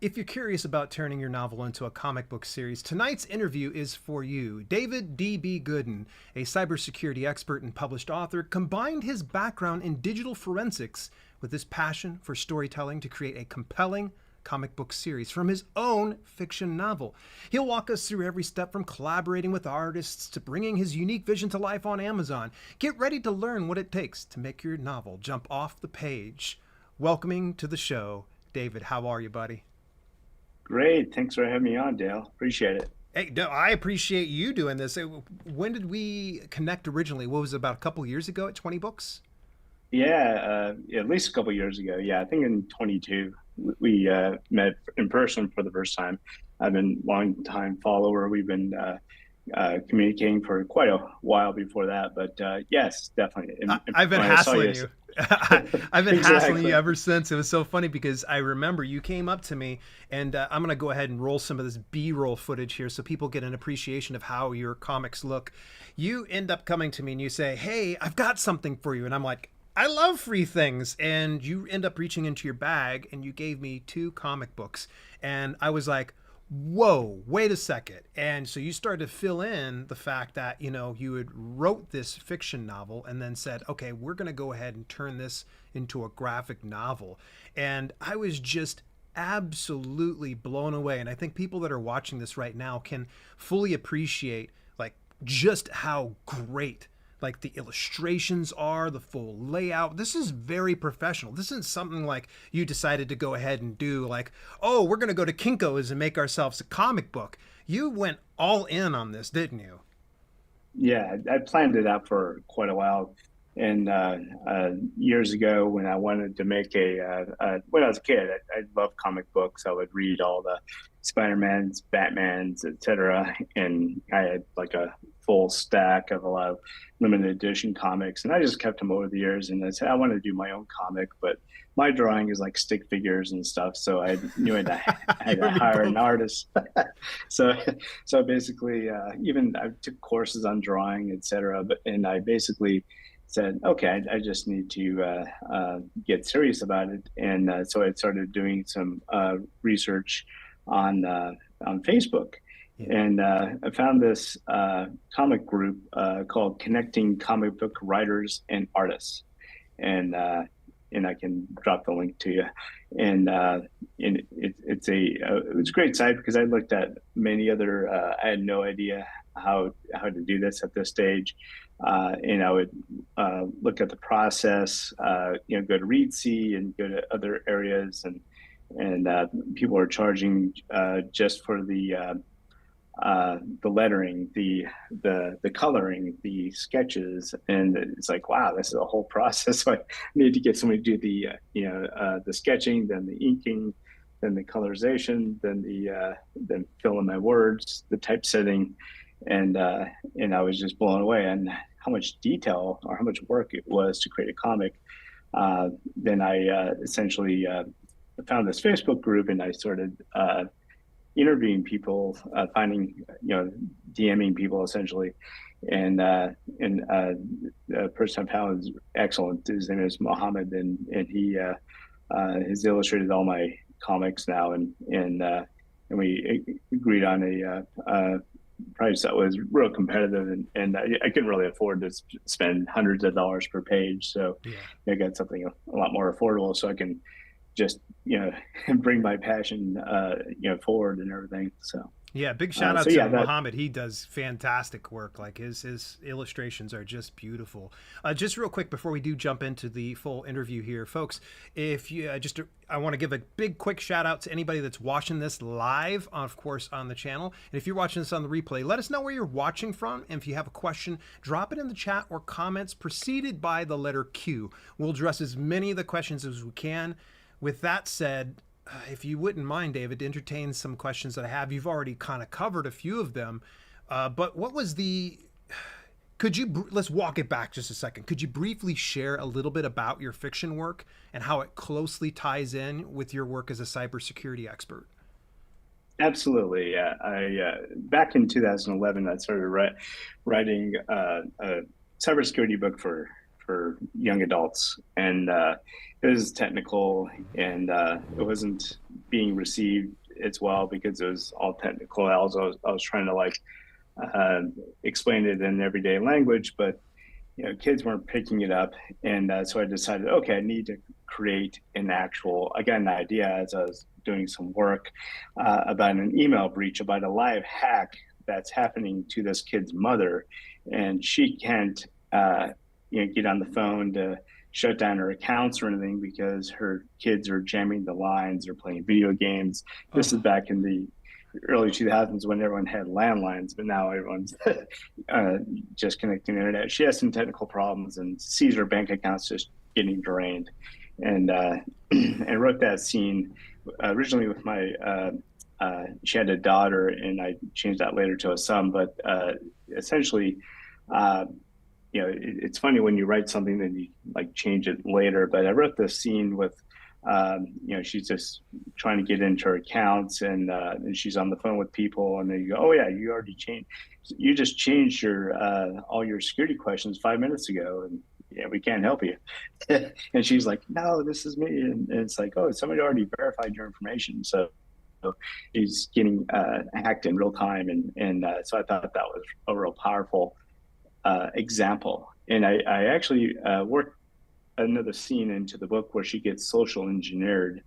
If you're curious about turning your novel into a comic book series, tonight's interview is for you. David D.B. Goodin, a cybersecurity expert and published author, combined his background in digital forensics with his passion for storytelling to create a compelling comic book series from his own fiction novel. He'll walk us through every step from collaborating with artists to bringing his unique vision to life on Amazon. Get ready to learn what it takes to make your novel jump off the page. Welcoming to the show, David. How are you, buddy? Great. Thanks for having me on, Dale. Appreciate it. Hey, no, I appreciate you doing this. When did we connect originally? What was it, about a couple years ago at 20 Books? Yeah, at least a couple years ago. Yeah, I think in 22 we met in person for the first time. I've been a long time follower. We've been communicating for quite a while before that, but yes, definitely. I've been When I saw you, hassling you. I've been hassling you exactly. ever since. It was so funny because I remember you came up to me, and I'm going to go ahead and roll some of this B-roll footage here so people get an appreciation of how your comics look. You end up coming to me and you say, "Hey, I've got something for you." And I'm like, "I love free things." And you end up reaching into your bag and you gave me two comic books. And I was like, whoa, wait a second. And so you started to fill in the fact that, you had wrote this fiction novel and then said, okay, we're going to go ahead and turn this into a graphic novel. And I was just absolutely blown away. And I think people that are watching this right now can fully appreciate like just how great like the illustrations are, the full layout. This is very professional. This isn't something like you decided to go ahead and do like, oh, we're going to go to Kinko's and make ourselves a comic book. You went all in on this, didn't you? Yeah, I planned it out for quite a while. And years ago, when I wanted to make when I was a kid, I loved comic books. I would read all the Spider-Mans, Batmans, etc. And I had like a full stack of a lot of limited edition comics. And I just kept them over the years. And I said, I want to do my own comic, but my drawing is like stick figures and stuff. So I knew I You had to and me hire an both. artist. so so basically, even I took courses on drawing, etc. And I basically said, okay, I just need to get serious about it. And so I started doing some research on Facebook, Yeah. and I found this comic group called Connecting Comic Book Writers and Artists, and and I can drop the link to you. And it's a great site because I looked at many other. I had no idea how to do this at this stage, and I would look at the process. Go to ReadSee and go to other areas, and people are charging just for the lettering, the coloring, the sketches, and it's like, wow, this is a whole process. So I need to get somebody to do the sketching, then the inking, then the colorization, then fill in my words, the typesetting, and I was just blown away on how much detail or how much work it was to create a comic. Then I essentially found this Facebook group, and I started interviewing people, finding, DMing people essentially. And the person I found was excellent. His name is Mohammed, and he has illustrated all my comics now, and we agreed on a price that was real competitive, and I couldn't really afford to spend hundreds of dollars per page, so Yeah. I got something a lot more affordable, so I can just bring my passion forward and everything. Yeah, big shout out So to yeah, that Mohammed. He does fantastic work. Like his illustrations are just beautiful. Just real quick before we do jump into the full interview here, folks, if you I want to give a big quick shout out to anybody that's watching this live, of course, on the channel. And if you're watching this on the replay, let us know where you're watching from. And if you have a question, drop it in the chat or comments preceded by the letter Q. We'll address as many of the questions as we can. With that said, if you wouldn't mind, David, to entertain some questions that I have. You've already kind of covered a few of them, but what was the? Let's walk it back just a second. Could you briefly share a little bit about your fiction work and how it closely ties in with your work as a cybersecurity expert? absolutely, yeah. I back in 2011, I started writing a cybersecurity book for for young adults, and it was technical, and it wasn't being received as well because it was all technical. I was trying to like uh, explain it in everyday language, but kids weren't picking it up, and so I decided, okay, I need to create an actual. I got an idea as I was doing some work about an email breach, about a live hack that's happening to this kid's mother, and she can't, get on the phone to shut down her accounts or anything because her kids are jamming the lines or playing video games. This is Oh, back in the early 2000s when everyone had landlines, but now everyone's just connecting the internet. She has some technical problems and sees her bank accounts just getting drained, and and wrote that scene originally with my. She had a daughter, and I changed that later to a son. But essentially, uh, it's funny when you write something that you like change it later. But I wrote this scene with she's just trying to get into her accounts, and she's on the phone with people, and you go, oh yeah, you just changed your all your security questions 5 minutes ago, and yeah, we can't help you. And she's like, no, this is me, and it's like, oh, somebody already verified your information, so he's getting hacked in real time, and so I thought that was a real powerful example. And I actually worked another scene into the book where she gets social engineered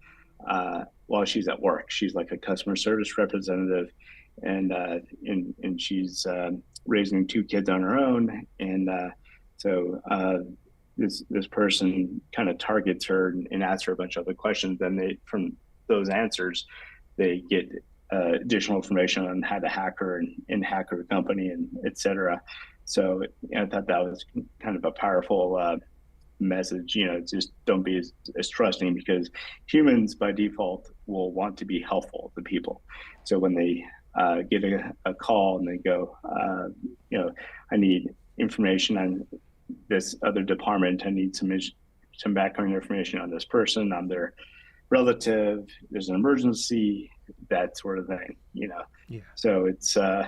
while she's at work. She's like a customer service representative, and she's raising two kids on her own, and so this person kind of targets her and asks her a bunch of other questions. Then they from those answers they get additional information on how to hack her and hack her company and etc. So I thought that was kind of a powerful message. Just don't be as trusting, because humans by default will want to be helpful to people. So when they get a call and they go, I need information on this other department, I need some background information on this person, on their relative, there's an emergency, that sort of thing. yeah. So it's so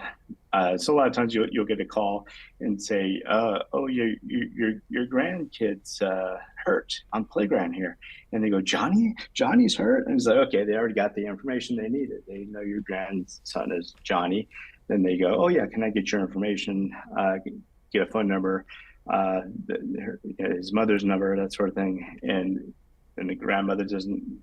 a lot of times you'll get a call and say, oh, your grandkid's hurt on playground here, and they go, Johnny's hurt, and it's like, okay, they already got the information they needed. They know your grandson is Johnny. Then they go, oh yeah, can I get your information? Get a phone number, his mother's number, that sort of thing, and the grandmother doesn't,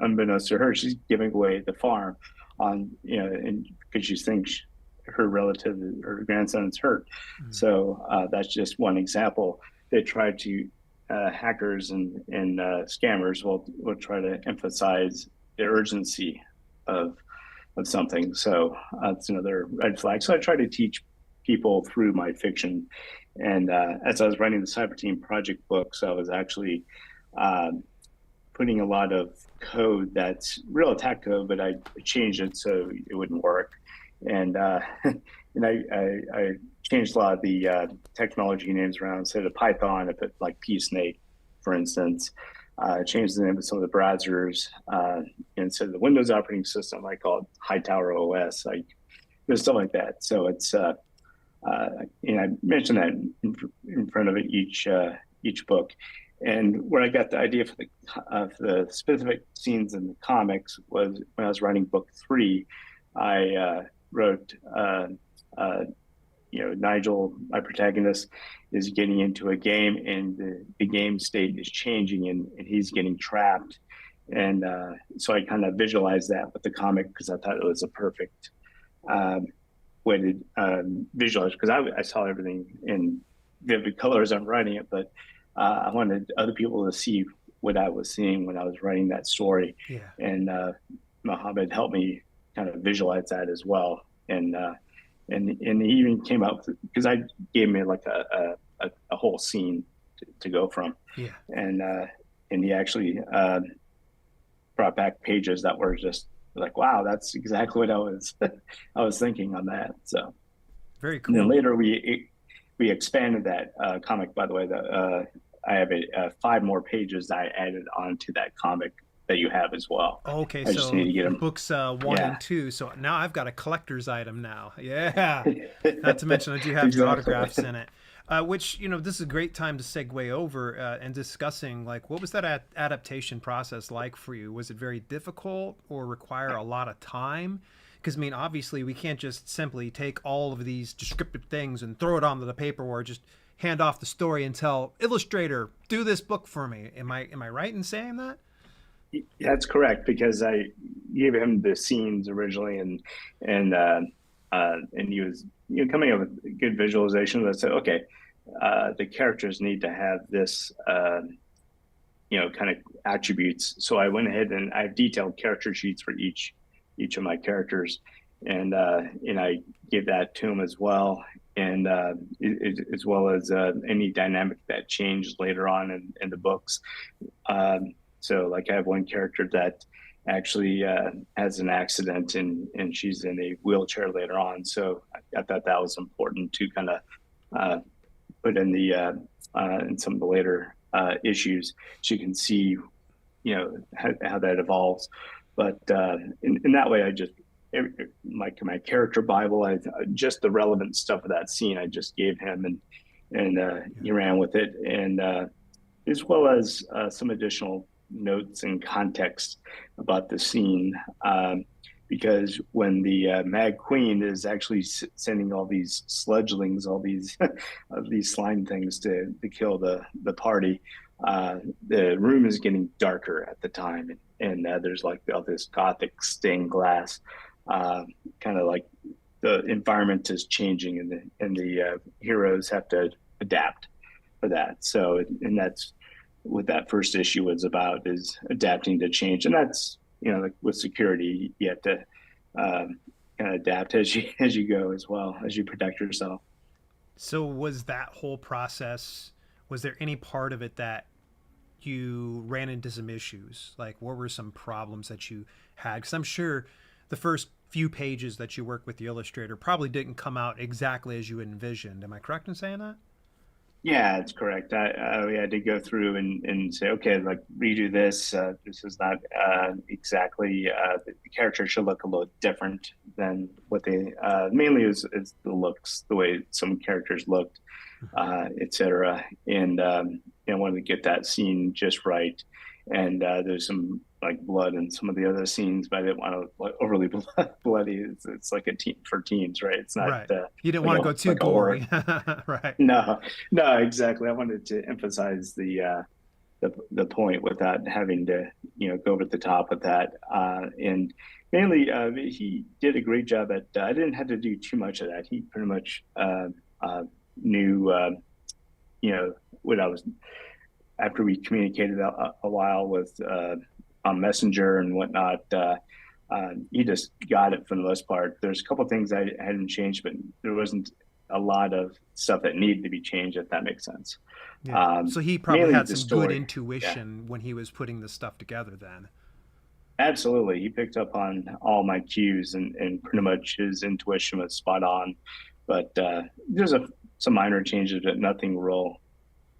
unbeknownst to her, she's giving away the farm on, and because she thinks her relative or grandson is hurt. Mm. So that's just one example. They try to, hackers and scammers will try to emphasize the urgency of something. So it's another red flag. So I try to teach people through my fiction. And as I was writing the Cyber Team project books, I was actually putting a lot of code that's real attack code, but I changed it so it wouldn't work. And and I changed a lot of the technology names around. Instead of Python, I put like psnake, for instance. Changed the name of some of the browsers. Instead of the Windows operating system, I called Hightower OS. There's stuff like that. So it's I mentioned that in front of each book. And where I got the idea for the specific scenes in the comics was when I was writing book 3. I wrote, Nigel, my protagonist, is getting into a game, and the game state is changing, and he's getting trapped. And so I kind of visualized that with the comic because I thought it was a perfect way to visualize, because I saw everything in vivid colors. I'm writing it, but I wanted other people to see what I was seeing when I was writing that story. Yeah. And Mohammed helped me kind of visualize that as well. And he even came up, because I gave me like a whole scene to go from. Yeah. And he actually brought back pages that were just like, wow, that's exactly what I was thinking on that. So Very and then cool. later we expanded that comic. By the way, I have 5 more pages that I added onto that comic that you have as well. Okay, I just need so to get them. books 1 Yeah, and 2. So now I've got a collector's item now. Yeah. Not to mention I do have your exactly. autographs in it. Which, this is a great time to segue over and discussing, like, what was that adaptation process like for you? Was it very difficult or require a lot of time? Because, I mean, obviously, we can't just simply take all of these descriptive things and throw it onto the paper or just hand off the story and tell Illustrator, do this book for me. Am I right in saying that? That's correct because I gave him the scenes originally, and he was coming up with good visualization. I said, okay, the characters need to have this kind of attributes. So I went ahead and I have detailed character sheets for each of my characters, and I gave that to him as well, and as well as any dynamic that changed later on in the books. So like I have one character that actually has an accident and she's in a wheelchair later on. So I thought that was important to kind of uh, put in the in some of the later issues so you can see how that evolves. But in that way, I just like my character Bible, I just the relevant stuff of that scene I just gave him and Yeah. he ran with it and as well as some additional notes and context about the scene. Because when the Mad Queen is actually sending all these sludgelings, all these these slime things to kill the party, the room is getting darker at the time, and there's like all this gothic stained glass, uh, kind of like the environment is changing, and the heroes have to adapt for that. So, and that's what that first issue was about, is adapting to change, and that's like with security, you have to kind of adapt as you go as well as you protect yourself. So was that whole process, was there any part of it that you ran into some issues? Like, what were some problems that you had? Because I'm sure the first few pages that you worked with the illustrator probably didn't come out exactly as you envisioned. Am I correct in saying that? Yeah, it's correct. We had to go through and say, okay, like redo this. This is not exactly the character should look a little different than what they mainly is the looks, the way some characters looked, etc. And wanted to get that scene just right. And there's some like blood in some of the other scenes, but I didn't want to like overly bloody. It's like a teen for teens, right? It's not Right. You didn't like want to a go too like a horror. gory. Right. No, no, exactly. I wanted to emphasize the point without having to go over the top with that. And mainly, he did a great job at. I didn't have to do too much of that. He pretty much knew what I was after we communicated a while with on Messenger and whatnot. He just got it for the most part. There's a couple of things I hadn't changed, but there wasn't a lot of stuff that needed to be changed, if that makes sense. Yeah. So he probably Mainly had the some good story. Yeah, intuition when he was putting this stuff together then. absolutely. He picked up on all my cues, and pretty much his intuition was spot on. But there's some minor changes, but nothing real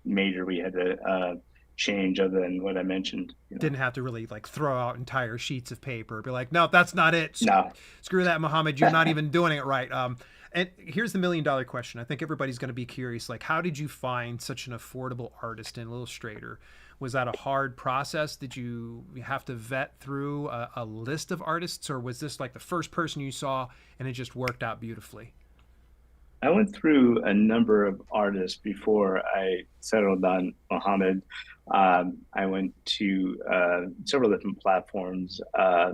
major we had to change other than what I mentioned. Didn't have to really like throw out entire sheets of paper, be like, no, that's not it. No. Screw that, Muhammad. You're not even doing it right. And here's the $1 million question. I think everybody's going to be curious. Like, how did you find such an affordable artist in Illustrator? Was that a hard process? Did you have to vet through a list of artists, or was this like the first person you saw and it just worked out beautifully? I went through a number of artists before I settled on Muhammad. I went to several different platforms. I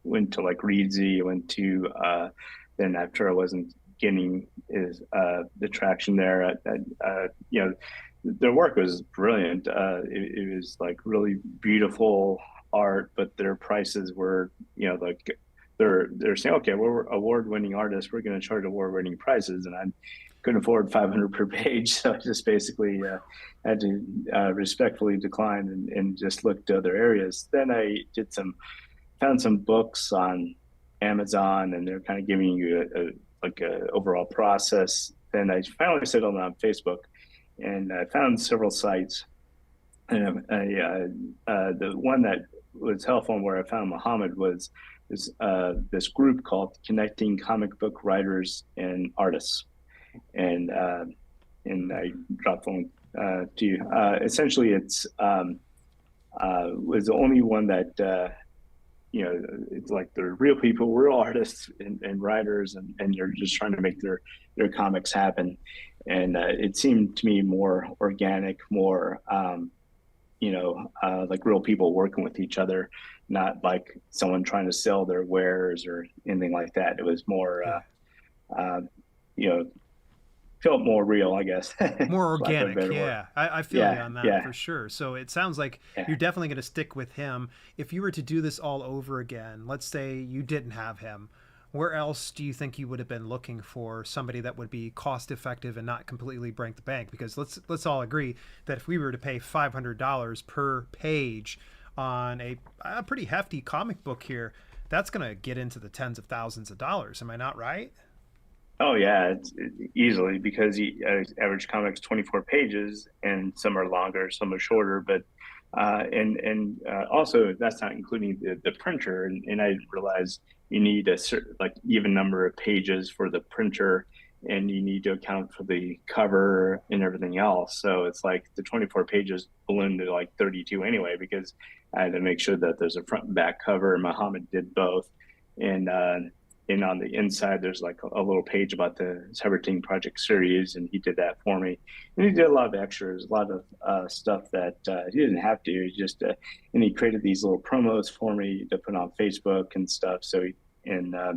went to like Reedsy. I went to then after I wasn't getting the traction there. Their work was brilliant. It was like really beautiful art, but their prices were like they're saying, okay, we're award-winning artists, we're going to charge award-winning prices, and I couldn't afford 500 per page, so I just basically had to respectfully decline and just look to other areas. Then I found some books on Amazon, and they're kind of giving you like a overall process. Then I finally settled on Facebook, and I found several sites, and the one that was helpful and where I found Muhammad was this group called Connecting Comic Book Writers and Artists, and and Yeah. I dropped the link to you. Essentially, it's was the only one that it's like they're real people, real artists and writers, and they're just trying to make their comics happen. And it seemed to me more organic, more like real people working with each other, not like someone trying to sell their wares or anything like that. It was more, Yeah. uh, you know, felt more real, I guess, More lack of a organic, better word. yeah. I feel you Yeah, on that yeah, for sure. So it sounds like yeah. you're definitely going to stick with him. If you were to do this all over again, let's say you didn't have him, where else do you think you would have been looking for somebody that would be cost effective and not completely break the bank? Because let's all agree that if we were to pay $500 per page on a pretty hefty comic book here, that's going to get into the tens of thousands of dollars. Am I not right? Oh yeah, easily because average comics 24 pages, and some are longer, some are shorter. But and also that's not including the printer. And I didn't realize you need a certain like even number of pages for the printer, and you need to account for the cover and everything else. So it's like the 24 pages ballooned to like 32 anyway because I had to make sure that there's a front and back cover. And Muhammad did both, and on the inside there's like a little page about the Cyber Project series, and he did that for me. And he did a lot of extras, a lot of stuff that he didn't have to. He just and he created these little promos for me to put on Facebook and stuff. And uh,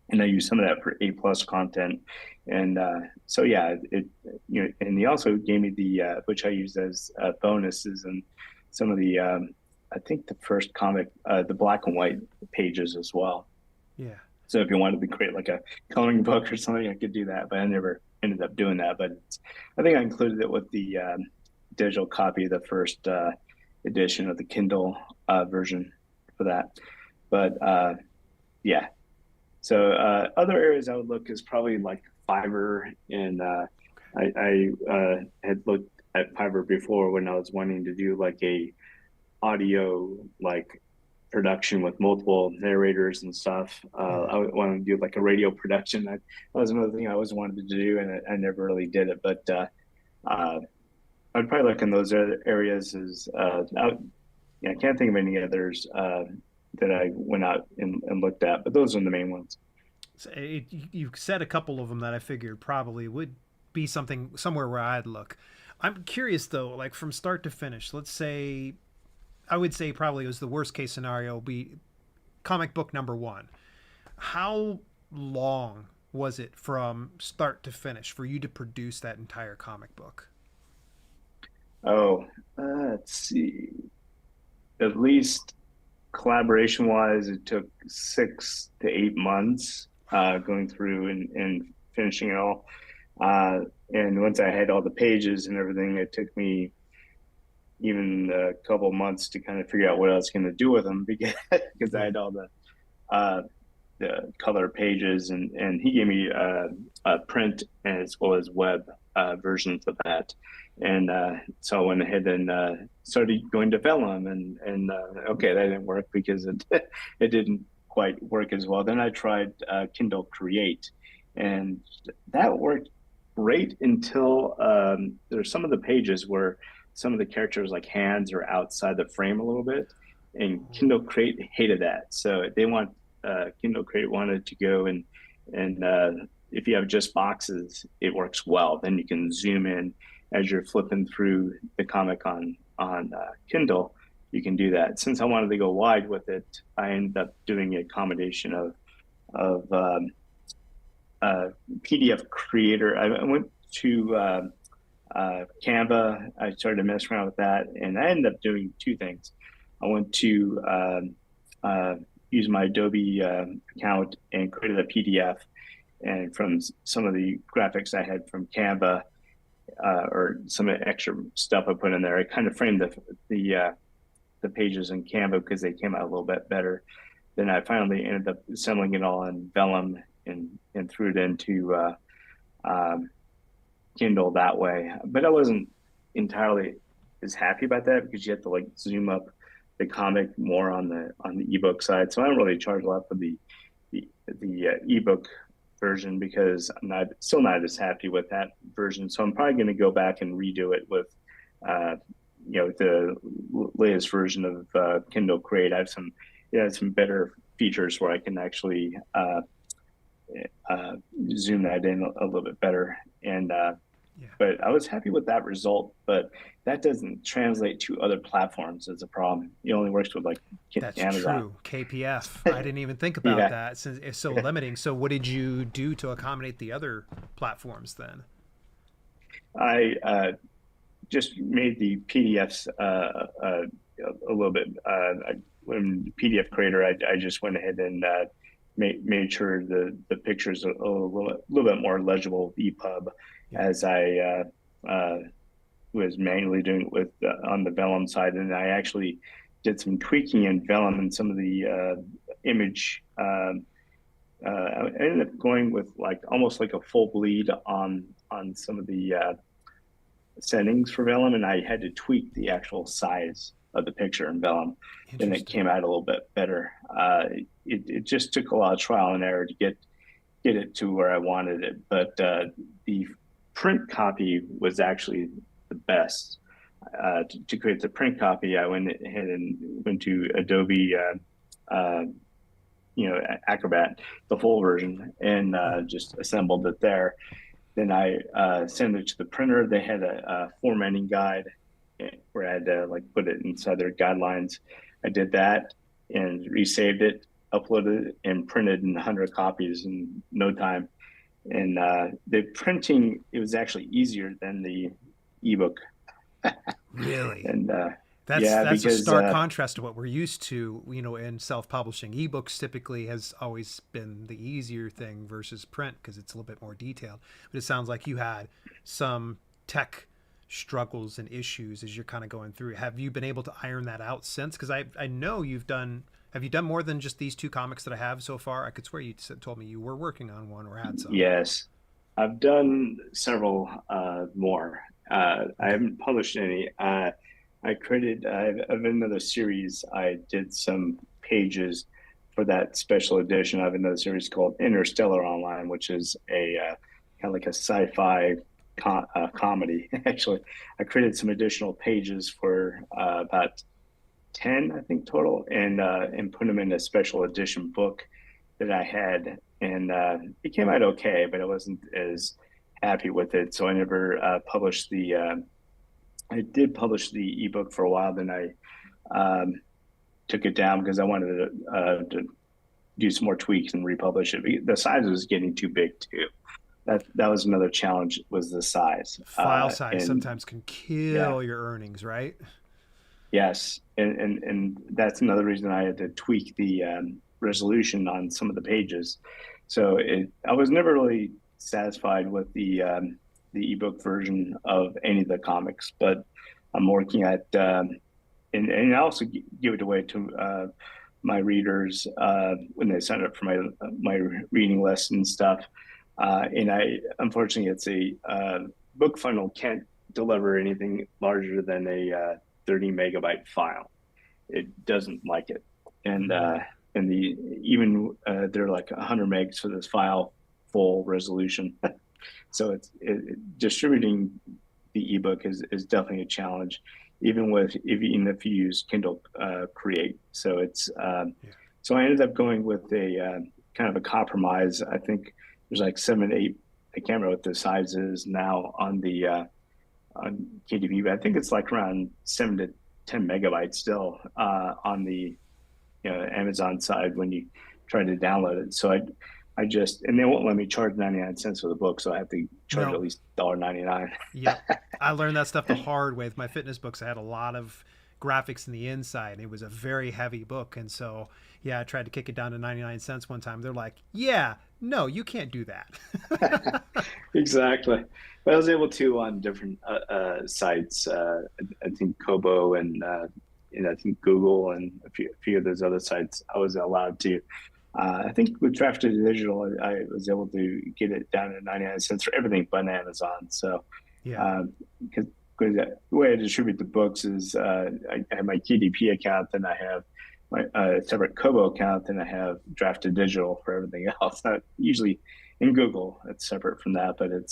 and I use some of that for A+ content. And so yeah, and he also gave me the which I used as bonuses and some of the I think the first comic, the black and white pages as well. Yeah. So if you wanted to create like a coloring book or something, I could do that, but I never ended up doing that. But I think I included it with the digital copy of the first edition of the Kindle version for that. But yeah, so other areas I would look is probably like Fiverr, and I had looked at Fiverr before when I was wanting to do like a audio like production with multiple narrators and stuff. Mm-hmm. I wanted to do like a radio production. That was another thing I always wanted to do, and I never really did it. But I'd probably look in those other areas. I can't think of any others that I went out and looked at, but those are the main ones. So you said a couple of them that I figured probably would be something somewhere where I'd look. I'm curious though, like from start to finish. Let's say I would say probably it was the worst case scenario be comic book number one. How long was it from start to finish for you to produce that entire comic book? Oh, let's see. At least collaboration wise, it took 6 to 8 months going through and finishing it all. And once I had all the pages and everything, it took me even a couple months to kind of figure out what I was going to do with them because I Yeah. had all uh, the color pages, and he gave me a print as well as web versions of that. And so I went ahead and started going to Vellum, and okay, that didn't work because it didn't quite work as well. Then I tried Kindle Create, and that worked great until there's some of the pages where some of the characters like hands are outside the frame a little bit, and Kindle Create hated that. So they want Kindle Create wanted to go and if you have just boxes, it works well. Then you can zoom in as you're flipping through the comic on Kindle. You can do that. Since I wanted to go wide with it, I ended up doing a combination of PDF Creator. I went to Canva. I started to mess around with that, and I ended up doing two things. I went to uh, use my Adobe account and created a PDF, and from some of the graphics I had from Canva or some extra stuff I put in there, I kind of framed the pages in Canva because they came out a little bit better. Then I finally ended up assembling it all in Vellum and threw it into um, Kindle that way. But I wasn't entirely as happy about that because you have to like zoom up the comic more on the ebook side. So I don't really charge a lot for the ebook version because I'm not still not as happy with that version. So I'm probably going to go back and redo it with uh, the latest version of Kindle Create. I have some some better features where I can actually uh, zoom that in a little bit better. And Yeah. but I was happy with that result. But that doesn't translate to other platforms as a problem. It only works with like That's Amazon. true. KPF. I didn't even think about Yeah, that since it's so limiting. So what did you do to accommodate the other platforms then? I just made the PDFs a little bit. When PDF Creator, I just went ahead and made sure the pictures are little bit more legible EPUB Yeah. as I was manually doing it with on the Vellum side, and I actually did some tweaking in Vellum and some of the image. I ended up going with like almost like a full bleed on some of the settings for Vellum, and I had to tweak the actual size of the picture in Vellum, and it Interesting. came out a little bit better. It just took a lot of trial and error to get it to where I wanted it, but the print copy was actually the best. To create the print copy, I went ahead and went to Adobe, Acrobat, the full version, and Yeah. just assembled it there. Then I sent it to the printer. They had a formatting guide where I had to like put it inside their guidelines. I did that and resaved it, uploaded it, and printed in 100 copies in no time. And the printing, it was actually easier than the ebook. Really? And That's yeah, that's a because stark contrast to what we're used to, in self-publishing. Ebooks typically has always been the easier thing versus print because it's a little bit more detailed. But it sounds like you had some tech struggles and issues as you're kind of going through. Have you been able to iron that out since? Because I know you've done. Have you done more than just these two comics that I have so far? I could swear you told me you were working on one or had some. yes, I've done several more. I Okay. haven't published any. I have another series. I did some pages for that special edition. I have another series called Interstellar Online, which is a kind of like a sci-fi comedy. Actually, I created some additional pages for about 10, I think, total, and put them in a special edition book that I had, and it came out okay, but I wasn't as happy with it, so I never published the. I did publish the ebook for a while, then I took it down because I wanted to do some more tweaks and republish it. The size was getting too big too. That was another challenge was the size. File size And sometimes can yeah, kill your earnings, right? yes, and that's another reason I had to tweak the resolution on some of the pages. So I was never really satisfied with the ebook version of any of the comics, but I'm working at and I also give it away to my readers when they sign up for my reading list and stuff. And I unfortunately it's a book funnel can't deliver anything larger than a 30 megabyte file. It doesn't like it, and Mm. even they're like 100 megs for this file full resolution. So distributing the ebook is definitely a challenge, even if you use Kindle Create. So Yeah. so I ended up going with a kind of a compromise. I think there's like 7, 8. I can't remember what the size is now on KDP, but I think it's like around 7 to 10 megabytes still on the Amazon side when you try to download it. So I just and they won't let me charge 99 cents for the book, so I have to charge No. at least $1.99. Yep. I learned that stuff the hard way with my fitness books. I had a lot of graphics in the inside, and it was a very heavy book. And so, yeah, I tried to kick it down to 99 cents one time. They're like, yeah, no, you can't do that. Exactly. But I was able to on different sites. I think Kobo and I think Google and a few of those other sites. I was allowed to. I think with Drafted Digital, I was able to get it down to 99 cents for everything but Amazon. So, Yeah. because the way I distribute the books is I have my KDP account, then I have my separate Kobo account, then I have Drafted Digital for everything else. Not usually in Google, it's separate from that, but it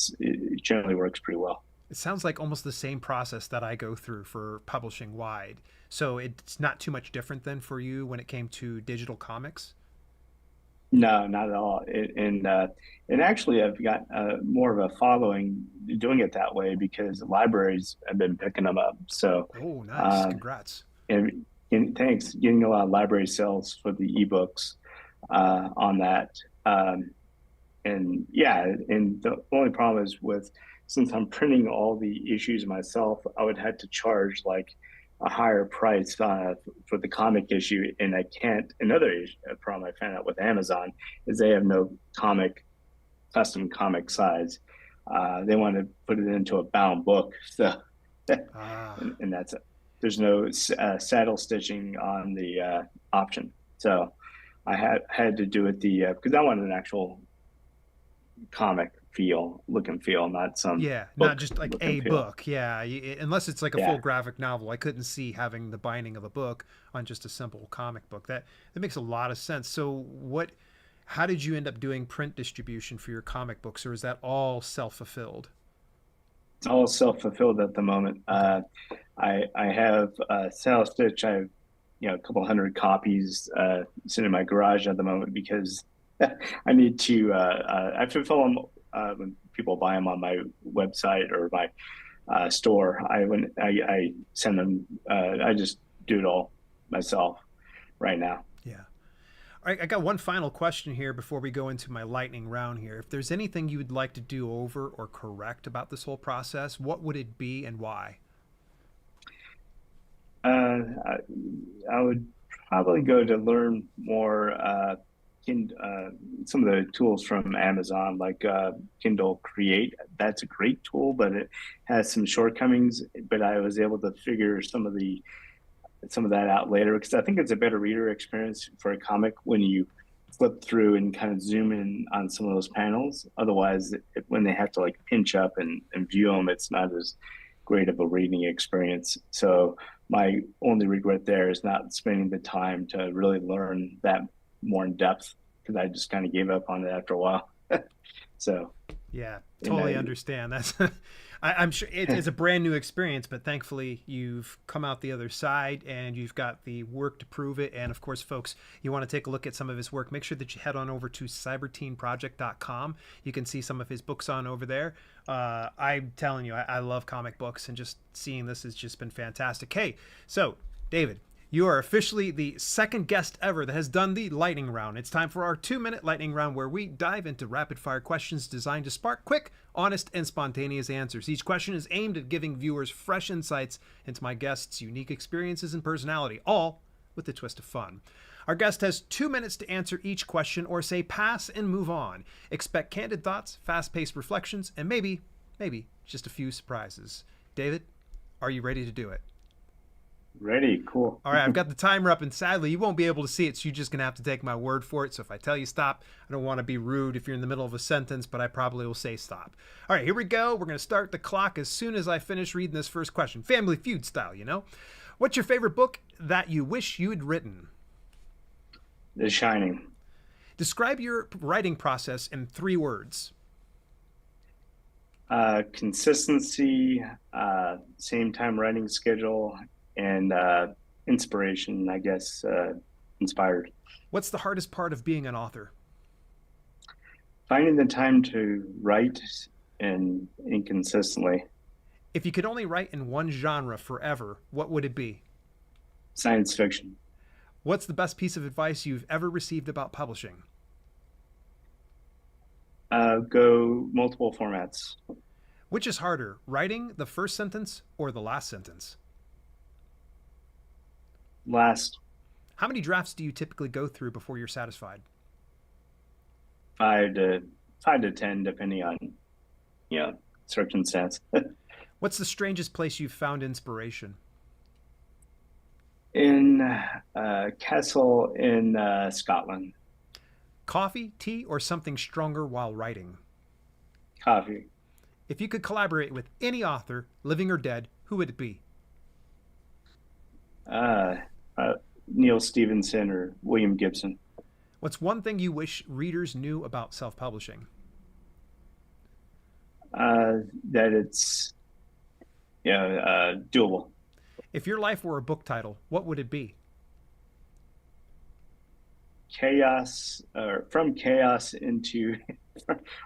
generally works pretty well. It sounds like almost the same process that I go through for publishing wide. So it's not too much different than for you when it came to digital comics. No, not at all. And actually, I've got more of a following doing it that way because libraries have been picking them up. So, Oh, nice. uh, Congrats. and thanks, getting a lot of library sales for the ebooks on that. Um, and yeah, and the only problem is with since I'm printing all the issues myself, I would have to charge like a higher price for the comic issue, and I can't. Another problem I found out with Amazon is they have no custom comic size. They want to put it into a bound book, so Ah, and that's it. There's no saddle stitching on the option, so I had to do it the because I wanted an actual comic look and feel, not some yeah, not book just like look a and feel. book. Yeah, unless it's like a full Yeah. graphic novel, I couldn't see having the binding of a book on just a simple comic book. That makes a lot of sense. So, what? How did you end up doing print distribution for your comic books, or is that all self fulfilled? It's all self-fulfilled at the moment. Okay. I have Sales Stitch. I have a couple hundred copies sitting in my garage at the moment because I need to. I fulfill them when people buy them on my website or my store. I send them. I just do it all myself right now. Yeah. All right, I got one final question here before we go into my lightning round here. If there's anything you would like to do over or correct about this whole process, what would it be and why? I, I would probably go to learn more in some of the tools from Amazon, like Kindle Create. That's a great tool, but it has some shortcomings. But I was able to figure some of that out later because I think it's a better reader experience for a comic when you flip through and kind of zoom in on some of those panels. Otherwise, when they have to like pinch up and view them, it's not as great of a reading experience. So my only regret there is not spending the time to really learn that more in depth because I just kind of gave up on it after a while. So, Yeah, and totally understand. That's I'm sure it's a brand new experience, but thankfully you've come out the other side and you've got the work to prove it. And of course, folks, you want to take a look at some of his work, make sure that you head on over to cyberteenproject.com. You can see some of his books on over there. I'm telling you, I love comic books, and just seeing this has just been fantastic. Hey, so David, you are officially the second guest ever that has done the lightning round. It's time for our 2-minute lightning round where we dive into rapid fire questions designed to spark quick, honest, and spontaneous answers. Each question is aimed at giving viewers fresh insights into my guests' unique experiences and personality, all with a twist of fun. Our guest has 2 minutes to answer each question or say pass and move on. Expect candid thoughts, fast paced reflections, and maybe just a few surprises. David, are you ready to do it? ready, cool. All right, I've got the timer up, and sadly, you won't be able to see it, so you're just going to have to take my word for it. So if I tell you stop, I don't want to be rude if you're in the middle of a sentence, but I probably will say stop. All right, here we go. We're going to start the clock as soon as I finish reading this first question. Family Feud style, you know? What's your favorite book that you wish you had written? The Shining. Describe your writing process in 3 words. Consistency, same time writing schedule, and inspiration, I guess, inspired. What's the hardest part of being an author? Finding the time to write and inconsistently. If you could only write in one genre forever, what would it be? Science fiction. What's the best piece of advice you've ever received about publishing? Go multiple formats. Which is harder, writing the first sentence or the last sentence? Last How many drafts do you typically go through before you're satisfied? 5 to 10, depending on circumstance. What's the strangest place you've found inspiration? In Castle in Scotland. Coffee, tea, or something stronger while writing? Coffee. If you could collaborate with any author, living or dead, who would it be? Uh, Neil Stevenson or William Gibson. What's one thing you wish readers knew about self-publishing? Uh, that it's doable. If your life were a book title, what would it be? Chaos, or from chaos into,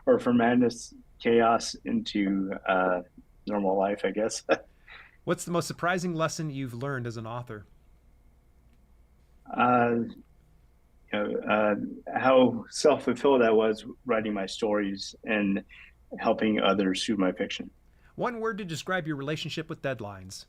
or from madness, chaos into normal life, I guess. What's the most surprising lesson you've learned as an author? uh, how self-fulfilled I was writing my stories and helping others through my fiction. One word to describe your relationship with deadlines.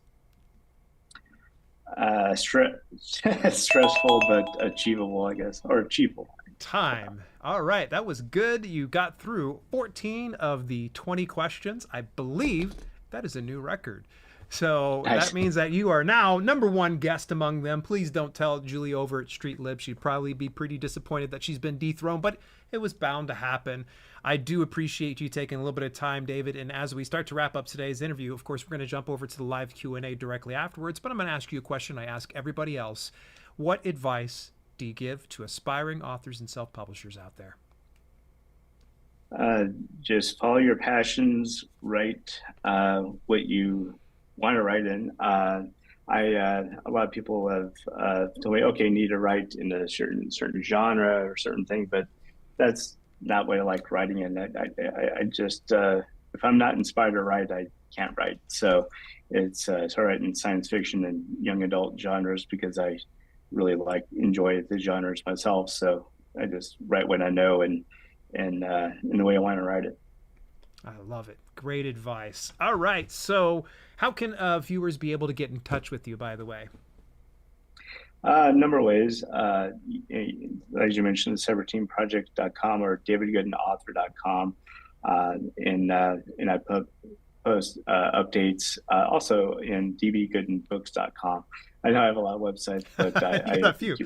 Stressful but achievable, I guess, or achievable. Time. All right, that was good. You got through 14 of the 20 questions. I believe that is a new record. So that Nice. means that you are now number one guest among them. Please don't tell Julie over at Street Lib. She'd probably be pretty disappointed that she's been dethroned, but it was bound to happen. I do appreciate you taking a little bit of time, David. And as we start to wrap up today's interview, of course, we're going to jump over to the live Q&A directly afterwards. But I'm going to ask you a question I ask everybody else. What advice do you give to aspiring authors and self-publishers out there? Uh, just follow your passions, write what you want to write in. A lot of people have told me, okay, you need to write in a certain genre or certain thing, but that's not what I like writing in. I just if I'm not inspired to write, I can't write. So it's all right in science fiction and young adult genres because I really enjoy the genres myself. So I just write what I know and in the way I want to write it. I love it. Great advice. All right. So, how can viewers be able to get in touch with you, by the way? A number of ways. As you mentioned, the or davidgoodinauthor.com. And I post updates also in dbgoodinbooks.com. I know I have a lot of websites, but You got a few.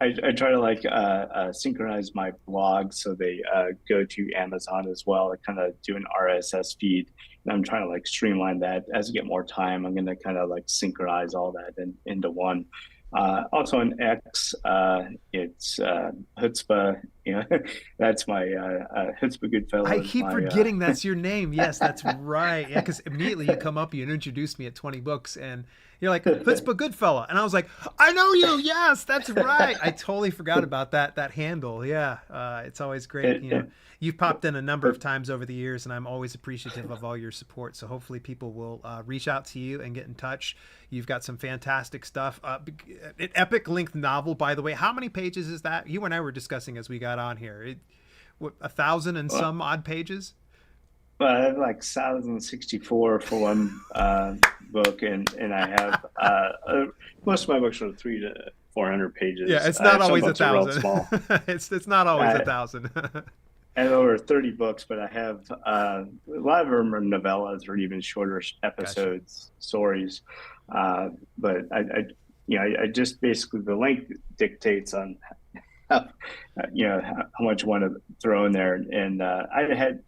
I try to synchronize my blog so they go to Amazon as well. I kind of do an RSS feed, and I'm trying to streamline that. As I get more time, I'm going to kind of synchronize all that into one. Also on X, it's Chutzpah. That's my Chutzpah Goodfellow. I Is keep my forgetting that's your name. Yes, that's right. Yeah, because immediately you come up, you introduced me at 20 books, and you're like, Chutzpah Goodfella. And I was like, I know you. Yes, that's right. I totally forgot about that handle. Yeah, it's always great. it, You know, it, you've popped in a number of it, times over the years, and I'm always appreciative of all your support. So hopefully people will reach out to you and get in touch. You've got some fantastic stuff. An epic length novel, by the way. How many pages is that? You and I were discussing as we got on here. What, 1,000 and well, some odd pages? well, I have 1,064 for one book, and I have most of my books are 300 to 400 Yeah, pages. it's not Some always a books are real thousand. small. It's not always a I, thousand. I have over 30 books, but I have a lot of them are novellas or even shorter Gotcha. episodes, stories. But I just basically the length dictates on how, how much you want to throw in there. And I've had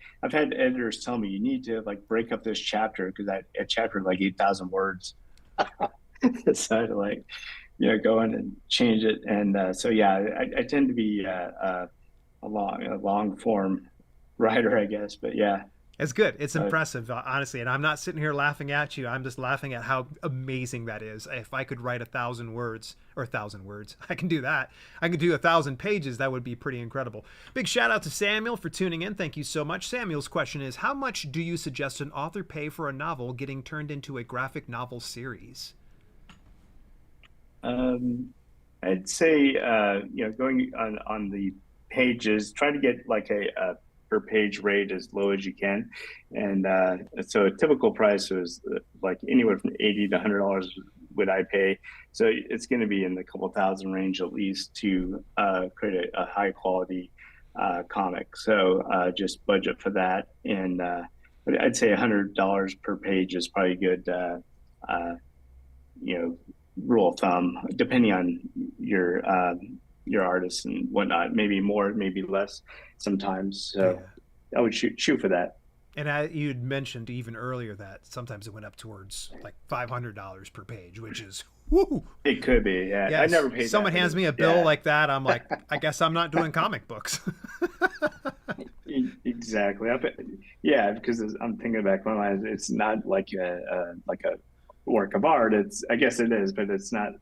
editors tell me you need to break up this chapter because a chapter of 8,000 words. So I had to go in and change it. And so yeah, I tend to be a long form writer, I guess. But yeah, It's good. It's uh, impressive, honestly. And I'm not sitting here laughing at you. I'm just laughing at how amazing that is. If I could write 1,000 words, or 1,000 words, I can do that. I could do 1,000 pages. That would be pretty incredible. Big shout out to Samuel for tuning in. Thank you so much. Samuel's question is, how much do you suggest an author pay for a novel getting turned into a graphic novel series? um, I'd say going on the pages, try to get a per page rate as low as you can, and so a typical price is anywhere from $80 to $100 would I pay. So it's going to be in the couple thousand range at least to create a high quality comic. So just budget for that, and but I'd say $100 per page is probably good. Uh, you know, rule of thumb, depending on your artist and whatnot. Maybe more, maybe less sometimes. So Yeah. I would shoot for that. And you'd mentioned even earlier that sometimes it went up towards like $500 per page, which is woo. It could be. Yeah, I Yes, never paid that, someone but hands me a bill yeah, like that, I'm like, I guess I'm not doing comic books. exactly. Yeah, because I'm thinking back in my mind, it's not like a work of art. It's I guess it is, but it's not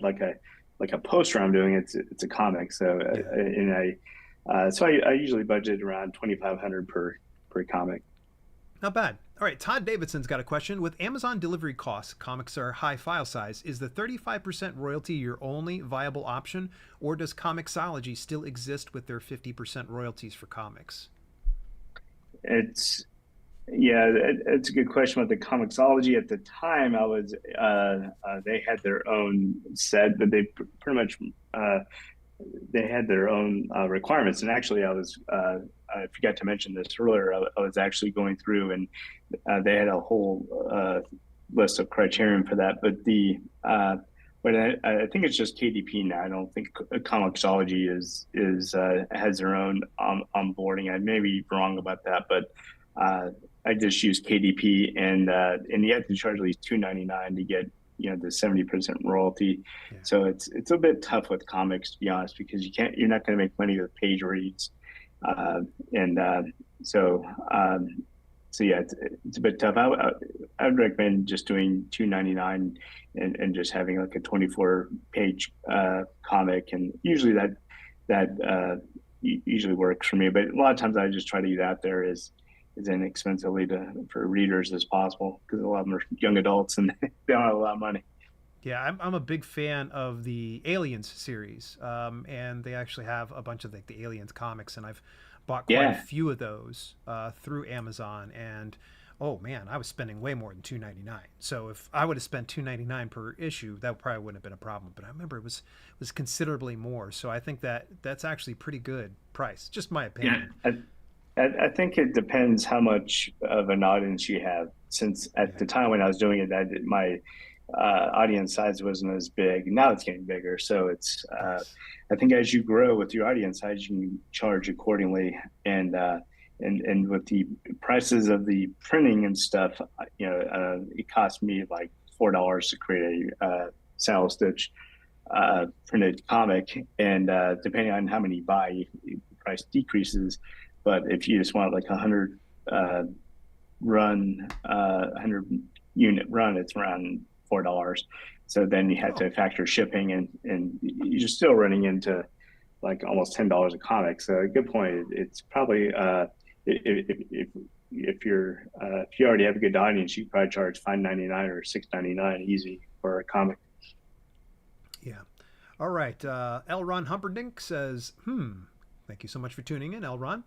like a poster I'm doing. It's a comic. So Yeah. and I usually budget around 2,500 per comic. Not bad. All right, Todd Davidson's got a question. With Amazon delivery costs, comics are high file size. Is the 35% royalty your only viable option, or does Comixology still exist with their 50% royalties for comics? It's Yeah, it's a good question with the Comixology. At the time, I was they had their own set, but pretty much they had their own requirements. And actually, I forgot to mention this earlier. I was actually going through, and they had a whole list of criterion for that. But I think it's just KDP now. I don't think Comixology is has their own onboarding. I may be wrong about that, but I just use KDP, and you have to charge at least $2.99 to get the 70% royalty. Yeah. So it's a bit tough with comics, to be honest, because you're not going to make money with page reads, and so so yeah, it's a bit tough. I would recommend just doing $2.99 and just having like a 24 page comic, and usually that usually works for me. But a lot of times I just try to get out there as inexpensively for readers as possible, because a lot of them are young adults and they don't have a lot of money. Yeah, I'm a big fan of the Aliens series, and they actually have a bunch of like the Aliens comics, and I've bought quite a Yeah, few of those through Amazon. And oh man, I was spending way more than $2.99. So if I would have spent $2.99 per issue, that probably wouldn't have been a problem. But I remember it was considerably more. So I think that's actually pretty good price. Just my yeah. opinion. I think it depends how much of an audience you have. Since at Yeah. the time when I was doing it, my audience size wasn't as big. Now it's getting bigger. So Nice. I think as you grow with your audience size, you can charge accordingly. And with the prices of the printing and stuff, it cost me like $4 to create a Sal Stitch printed comic. And depending on how many you buy, the price decreases. But if you just want like 100 unit run, it's around $4. So then you have Oh, to factor shipping, and you're still running into like almost $10 a comic. So a good point. It's probably if you already have a good audience, you probably charge $5.99 or $6.99 easy for a comic. yeah. All right. L. Ron Humperdinck says, Thank you so much for tuning in, L. Ron.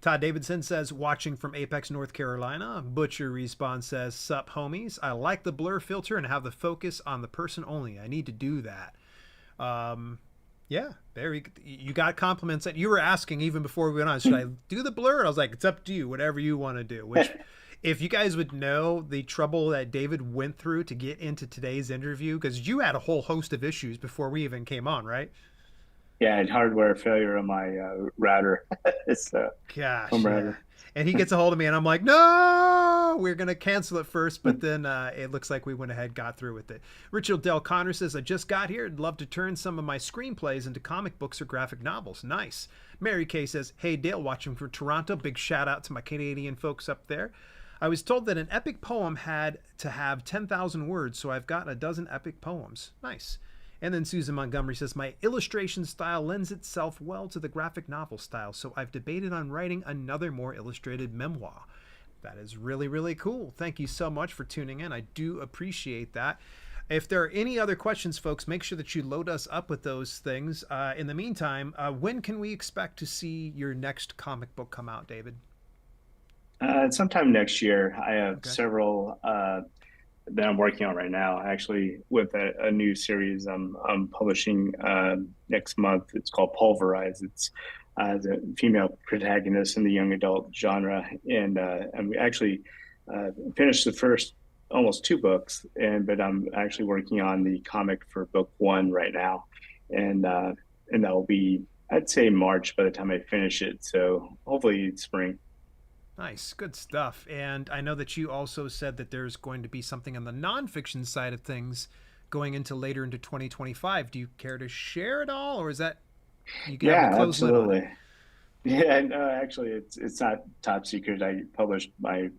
Todd Davidson says, watching from Apex, North Carolina. Butcher Respawn says, sup, homies. I like the blur filter and have the focus on the person only. I need to do that. Um, yeah, there you got compliments that you were asking even before we went on. Should I do the blur? And I was like, it's up to you, whatever you want to do. Which, if you guys would know the trouble that David went through to get into today's interview, because you had a whole host of issues before we even came on, right? Yeah, and hardware failure on my router. It's home Gosh, yeah. router. And he gets a hold of me, and I'm like, no, we're going to cancel it first. But then it looks like we went ahead, got through with it. Richard Del Connor says, I just got here. I'd love to turn some of my screenplays into comic books or graphic novels. Nice. Mary Kay says, hey, Dale, watching from Toronto. Big shout out to my Canadian folks up there. I was told that an epic poem had to have 10,000 words, so I've got a dozen epic poems. Nice. And then Susan Montgomery says, my illustration style lends itself well to the graphic novel style, so I've debated on writing another more illustrated memoir. That is really, really cool. Thank you so much for tuning in. I do appreciate that. If there are any other questions, folks, make sure that you load us up with those things. In the meantime, when can we expect to see your next comic book come out, David? Sometime next year. I have Okay. several that I'm working on right now. Actually, with a new series I'm publishing next month. It's called Pulverize. It's the female protagonist in the young adult genre, and I'm actually finished the first almost two books, but I'm actually working on the comic for book one right now, and that will be, I'd say, March by the time I finish it. So hopefully it's spring. Nice, good stuff. And I know that you also said that there's going to be something on the nonfiction side of things going into later into 2025. Do you care to share it all, or is that you have a Yeah, closed lid on it? absolutely. Yeah, no, actually, it's not top secret. I published my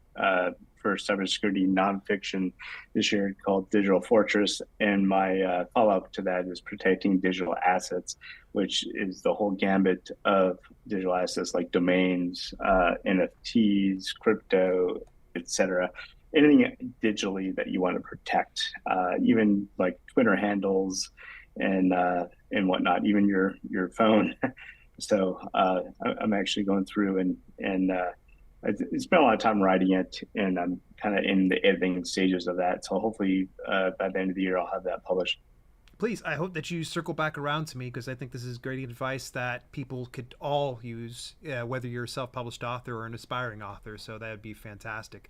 first cybersecurity nonfiction this year called Digital Fortress, and my follow-up to that is protecting digital assets, which is the whole gambit of digital assets like domains, NFTs, crypto, etc. Anything digitally that you want to protect, even like Twitter handles and whatnot, even your phone. So I'm actually going through and I spent a lot of time writing it, and I'm kind of in the editing stages of that. So hopefully by the end of the year, I'll have that published. Please, I hope that you circle back around to me because I think this is great advice that people could all use, whether you're a self-published author or an aspiring author. So that would be fantastic.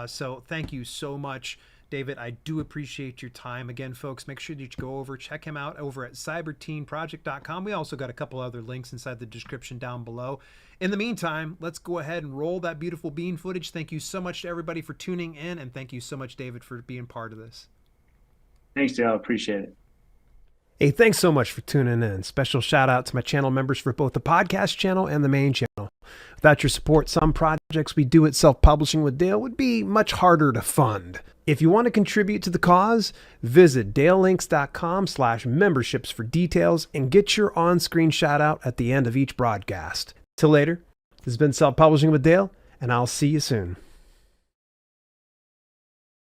So thank you so much, David. I do appreciate your time. Again, folks, make sure that you go over, check him out over at cyberteenproject.com. We also got a couple other links inside the description down below. In the meantime, let's go ahead and roll that beautiful bean footage. Thank you so much to everybody for tuning in, and thank you so much, David, for being part of this. Thanks, Dale. Appreciate it. Hey, thanks so much for tuning in. Special shout out to my channel members for both the podcast channel and the main channel. Without your support, some projects we do at Self-Publishing with Dale would be much harder to fund. If you want to contribute to the cause, visit dalelinks.com/memberships for details and get your on-screen shout out at the end of each broadcast. Till later, this has been Self-Publishing with Dale, and I'll see you soon.